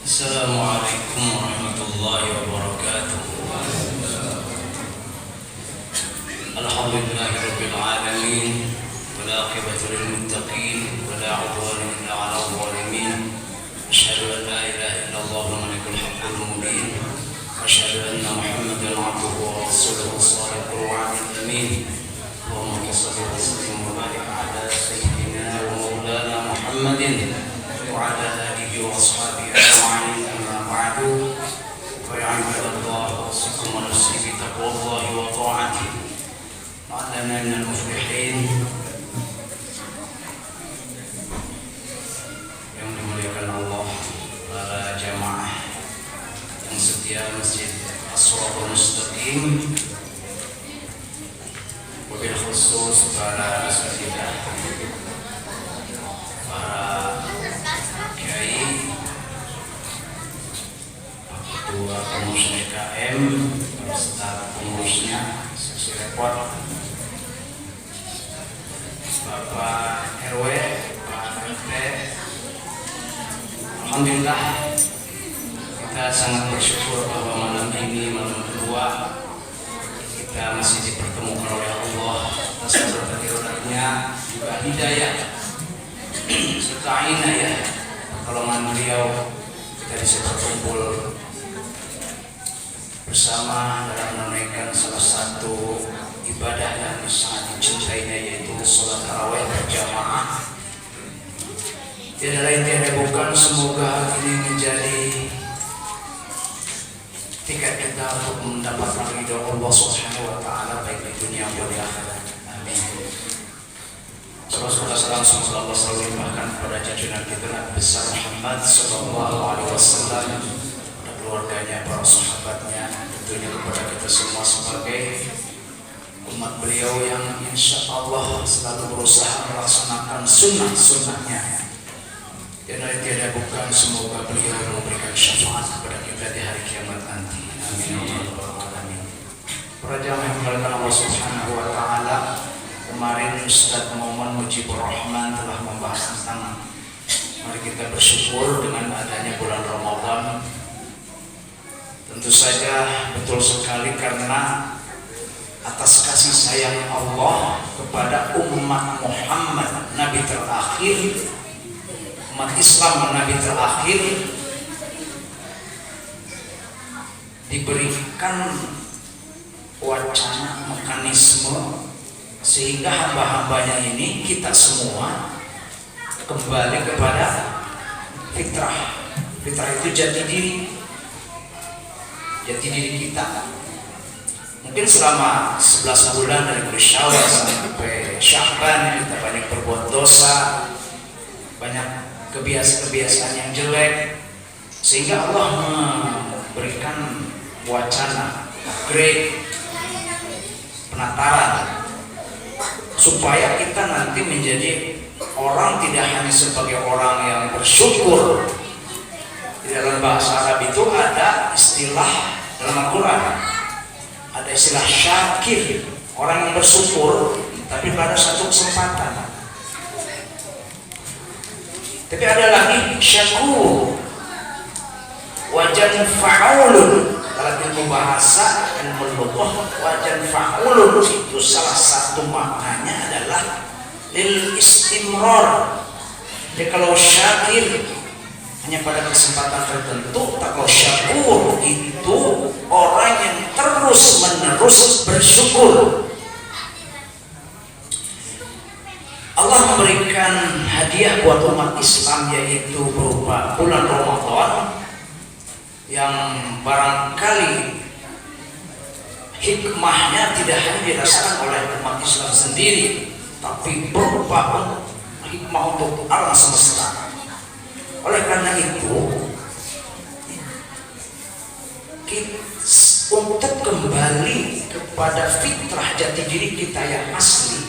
Assalamualaikum warahmatullahi wabarakatuh. Alhamdulillahirabbil alamin. Wal aqibatu lil muttaqin wa la 'udwana illa 'alal zalimin. Asyhadu an la ilaha illallah malikul haqqul mubin. Asyhadu anna Muhammadan 'abduhu wa rasuluhu shadiqul wa'dil amin. Allahumma shalli wa sallim wa barik 'ala sayyidina wa maulana Muhammadin wa 'ala alihi wa ashabihi ajma'in. Amma ba'du. Fa ya 'ibadallah, usikum wa nafsi bi taqwallahi wa ta'atihi. Ma'ana minal muflihin. Yang dimuliakan Allah, para jamaah yang setia Masjid As-Shiratal Mustaqim, wabil khusus para asatidzah, para kiai, ketua pengurus DKM, staf pengurusnya, seksi repot, Bapak RW, Pak RT. Alhamdulillah, kita sangat bersyukur bahwa malam ini, malam kedua, kita masih dipertemukan oleh Allah atas berbagai-bagainya juga hidayah serta inayah pertolongan beliau. Kita bisa berkumpul bersama dalam menunaikan salah satu ibadah yang sangat dicintainya, yaitu sholat tarawih berjamaah. Tiada lain tiada bukan, semoga ini menjadi tiket kita untuk mendapatkan ridho Allah Subhanahu wa taala, baik di dunia maupun di akhirat. Amin. Salam semoga Allah selalu limpahkan kepada junjungan kita Nabi besar Muhammad sallallahu alaihi wasallam, kepada keluarganya, para sahabatnya, tentunya kepada kita semua sebagai umat beliau yang insya Allah selalu berusaha melaksanakan sunnah-sunnahnya. Tiada bukan, semoga beliau memberikan syafaat kepada kita di hari kiamat nanti. Amin ya rabbal alamin. Para jamaah yang dimuliakan Allah Subhanahu wa taala, kemarin Ustaz Muhammad Mujibur Rahman telah membahas tentang mari kita bersyukur dengan adanya bulan Ramadan. Tentu saja betul sekali, karena atas kasih sayang Allah kepada umat Muhammad, Nabi terakhir, umat Islam Nabi terakhir, diberikan wacana mekanisme sehingga hamba-hambanya ini, kita semua kembali kepada fitrah. Fitrah itu jati diri kita. Mungkin selama 11 bulan dari bulan Syawal sampai Sya'ban kita banyak berbuat dosa, banyak kebiasaan-kebiasaan yang jelek, sehingga Allah memberikan wacana upgrade, penataran, supaya kita nanti menjadi orang tidak hanya sebagai orang yang bersyukur. Di dalam bahasa Arab itu ada istilah dalam Al-Quran, ada istilah syakir, orang yang bersyukur tapi pada satu kesempatan. Tapi ada lagi syakur, wajan fa'ulun. Dalam ilmu bahasa dan lughah, wajan fa'ulun itu salah satu maknanya adalah lil istimrar. Jadi kalau syakir hanya pada kesempatan tertentu, kalau syakur itu orang yang terus menerus bersyukur. Allah memberikan hadiah buat umat Islam, yaitu berupa bulan Ramadan, yang barangkali hikmahnya tidak hanya dirasakan oleh umat Islam sendiri, tapi berupa hikmah untuk alam semesta. Oleh karena itu, untuk kembali kepada fitrah jati diri kita yang asli,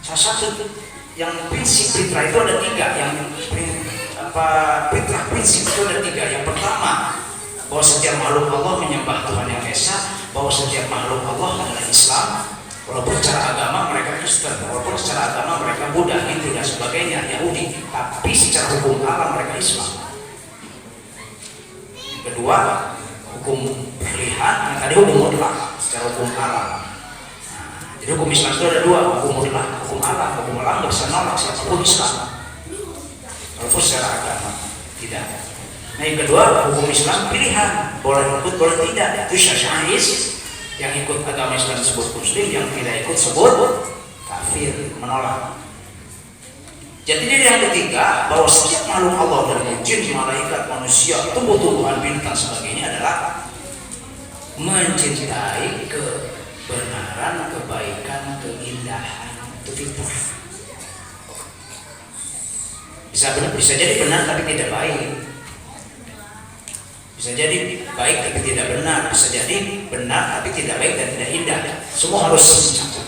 salah satu yang prinsip fitrah itu ada 3. Yang fitrah prinsip itu ada 3. Yang pertama, bahwa setiap makhluk Allah menyembah Tuhan yang esa, bahwa setiap makhluk Allah adalah Islam. Walaupun secara agama mereka Kristen, walaupun secara agama mereka Buddha, Hindu dan sebagainya, Yahudi, tapi secara hukum alam mereka Islam. kedua hukum perlihan, yang tadi hukum mutlak secara hukum alam. Jadi hukum Islam itu ada dua, hukum mutlak, hukum alam. Hukum alam nggak bisa nolak siapapun Islam, walaupun secara agama tidak. Nah yang kedua hukum Islam pilihan, boleh ikut boleh tidak. Itu syasya'is, yang ikut agama Islam disebut muslim, yang tidak ikut sebut kafir, menolak. Jadi dari yang ketiga, bahwa setiap makhluk Allah dari jin, malaikat, manusia, tumbuh-tumbuhan, bintang sebagainya adalah mencintai kebenaran, kebaikan, keindahan, itu fitrah. Bisa jadi benar tapi tidak baik. Bisa jadi baik tapi tidak benar. Bisa jadi benar tapi tidak baik dan tidak indah. Semua harus mencakup.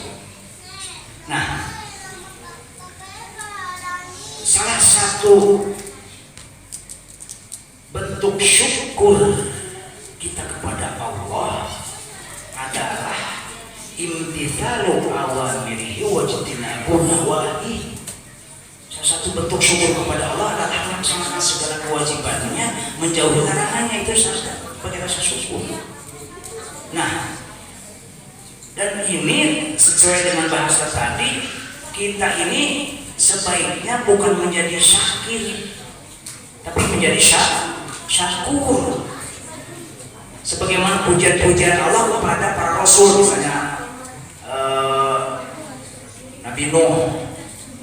Nah, salah satu bentuk syukur kita kepada Allah adalah imtithalu awamirihi wa jtinabu nawahi. Salah satu bentuk syukur kepada Allah adalah melaksanakan segala kewajibannya, menjauhi larangannya. Itu sebagai rasa syukur. Nah, dan ini sesuai dengan bahasa tadi, kita ini sebaiknya bukan menjadi syakir, tapi menjadi syakur. Sebagaimana pujian-pujian Allah kepada para rasul, misalnya Nabi Nuh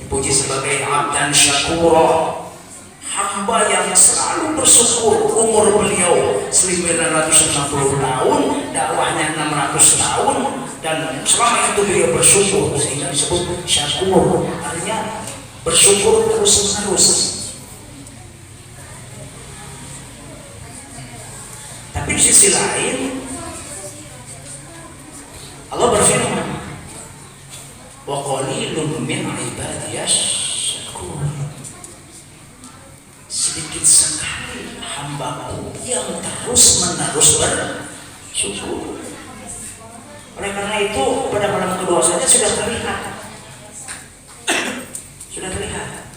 dipuji sebagai abdan syakura, hamba yang selalu bersyukur. Umur beliau 960 tahun, dakwahnya 600 tahun, dan selama itu beliau bersyukur, sehingga disebut syakur. Artinya bersyukur terus-menerus. Tapi di sisi lain Allah berfirman, wa qalilun min ibadiyas syakur. Sedikit sekali hambaku yang terus-menerus bersyukur. Oleh karena itu pada malam kedua saja sudah terlihat. Sudah terlihat.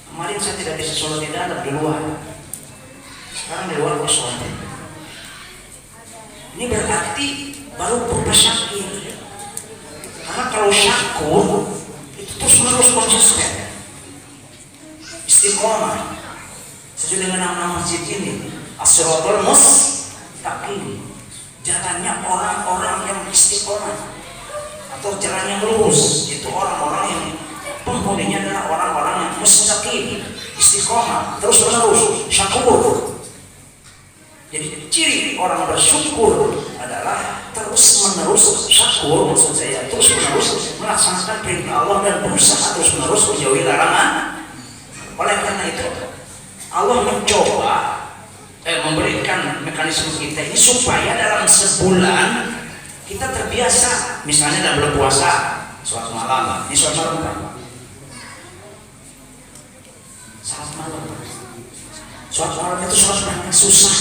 Kemarin saya tidak bisa sholat di dalam, di luar. Sekarang di luar aku sholat. Ini berarti baru berupa syakir. Karena kalau syakur itu terus menerus konsisten, istiqomah. Sesuai dengan nama masjid ini, as-siratal mustaqim, jalannya orang-orang yang istiqomah atau jalan yang lurus. Itu orang-orang yang penghuninya adalah orang-orang yang mustaqim, istiqomah, terus menerus, syakur. Jadi ciri orang bersyukur adalah terus menerus syakur, maksud saya terus menerus melaksanakan perintah Allah dan berusaha terus menerus menjauhi larangan. Oleh karena itu Allah mencoba memberikan mekanisme kita ini supaya dalam sebulan kita terbiasa. Misalnya dalam bulan puasa, sholat malam, ini sholat malam kan? Sholat malam. Sholat malam itu sholat yang susah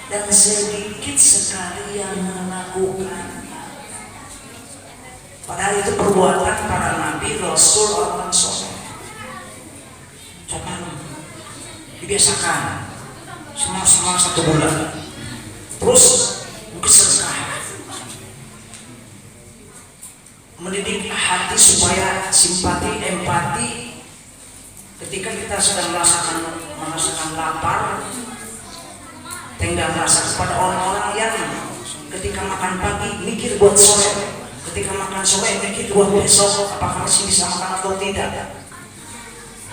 dan sedikit sekali yang melakukannya. Padahal itu perbuatan para nabi, rasul, orang soleh. Sholat malam dibiasakan selama 1 bulan. Terus bersedekah, mendidik hati supaya simpati, empati ketika kita sedang merasakan lapar, tinggal merasa kepada orang-orang yang ketika makan pagi mikir buat sore, ketika makan sore mikir buat besok apakah masih bisa makan atau tidak.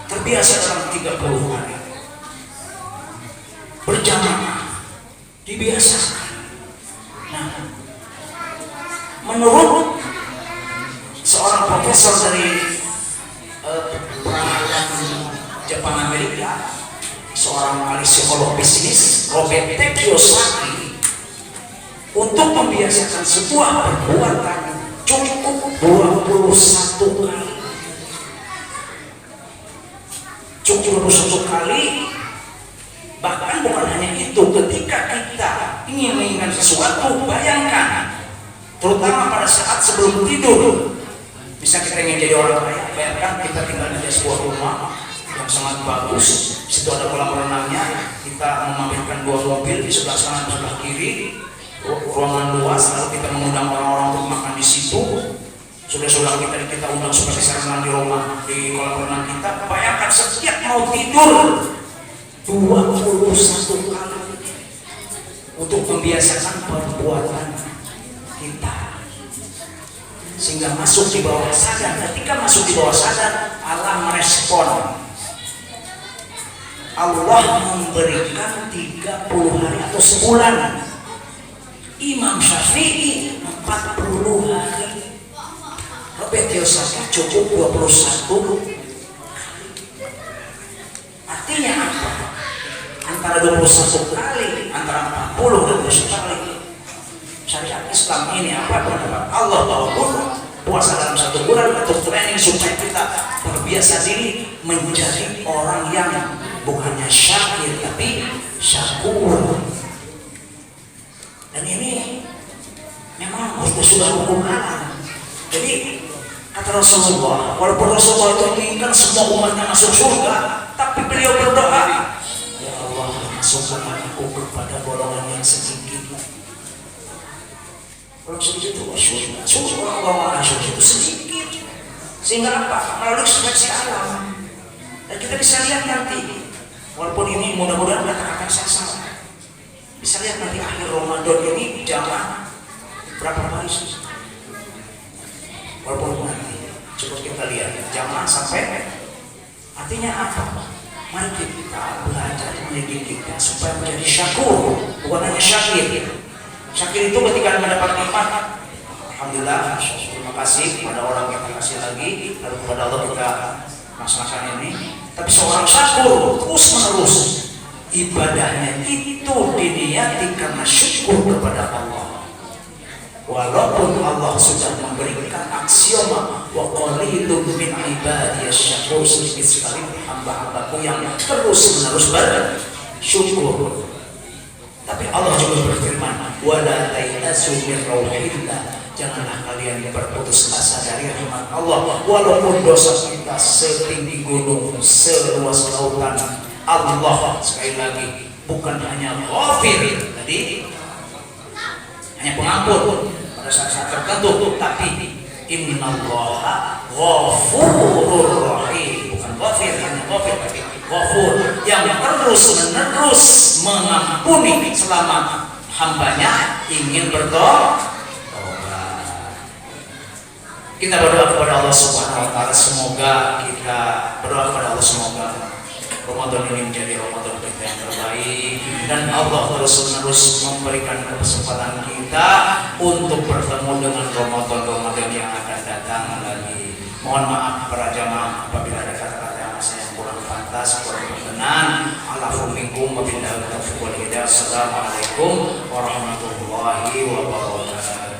Terbiasa dalam 30 hari berjamaah, dibiasakan. Nah, menurut seorang profesor dari peradaban Jepang Amerika, seorang ahli psikolog bisnis, Robert T. Kiyosaki, untuk membiasakan sebuah perbuatan cukup 21 kali. Cukup 21 kali. Bahkan bukan hanya itu, ketika kita ingin mengingat sesuatu, bayangkan, terutama pada saat sebelum tidur. Bisa kita ingin jadi orang kaya, bayangkan kita tinggal di sebuah rumah yang sangat bagus. Situ ada kolam renangnya. Kita memamerkan 2 mobil di sebelah sana dan sebelah kiri, ruangan luas. Lalu kita mengundang orang-orang untuk makan di situ. Saudara-saudara kita undang supaya bisa renang di rumah di kolam renang kita. Bayangkan setiap mau tidur 21 kali untuk membiasakan perbuatan kita, sehingga masuk di bawah sadar. Ketika masuk di bawah sadar, Allah merespon. Allah memberikan 30 hari atau sebulan. Imam Syafi'i 40 hari. Robert Kiyosaki cukup 21. Artinya apa? Antara 21 kali, antara 40 dan 21 kali. Syariat Islam ini apa pendapat Allah bahwa puasa dalam 1 bulan untuk training supaya kita terbiasa diri menjadi orang yang bukannya syakir tapi syakur. Dan ini memang sudah hukum alam. Jadi kata Rasulullah, walaupun Rasulullah itu menginginkan semua umatnya masuk surga, tapi beliau berdoa, ya Allah, masukkan aku kepada golongan yang sedikit. Kalau sedikit itu surga Allah itu sedikit, sehingga apa? Melalui seleksi alam. Dan kita bisa lihat nanti, walaupun ini mudah-mudahan kata-kata saya salah, bisa lihat nanti akhir Ramadan ini jamaah berapa hari sih? Walaupun nanti coba kita lihat jamaah sampai, artinya apa? Mari kita belajar mendidik kita supaya menjadi syakur, bukan hanya syakir. Syakir itu ketika mendapat nikmat, alhamdulillah, terima kasih kepada orang yang terkasih lagi, lalu kepada Allah kita laksanakan ini. Tapi seorang syakur terus menerus ibadahnya itu diniati karena syukur kepada Allah. Walaupun Allah sudah memberikan aksioma wa qalilun min ibadiyas syakur, sedikit sekali hamba-hambaku yang terus menerus bersyukur. Tapi Allah juga berfirman, wala tayasu min rauhillah, janganlah kalian berputus asa dari rahmat Allah. Walaupun dosa kita setinggi gunung, seluas lautan, Allah sekali lagi bukan hanya ghafir, tadi hanya pengampun pada saat-saat tertentu, tapi innallaha ghafurur rahim, bukan ghafir hanya ghafir, tapi ghafur yang terus-menerus mengampuni selama hambanya ingin bertobat. Kita berdoa kepada Allah Subhanahu wa taala, semoga kita berdoa kepada Allah semoga Ramadan ini menjadi Ramadan kita yang terbaik, dan Allah terus-menerus memberikan kesempatan kita untuk bertemu dengan Ramadan yang akan datang lagi. Mohon maaf para jamaah apabila ada kata-kata yang saya kurang pantas, kurang berkenan. Alaikum wabillahi taufiq wal hidayah. Assalamualaikum warahmatullahi wabarakatuh.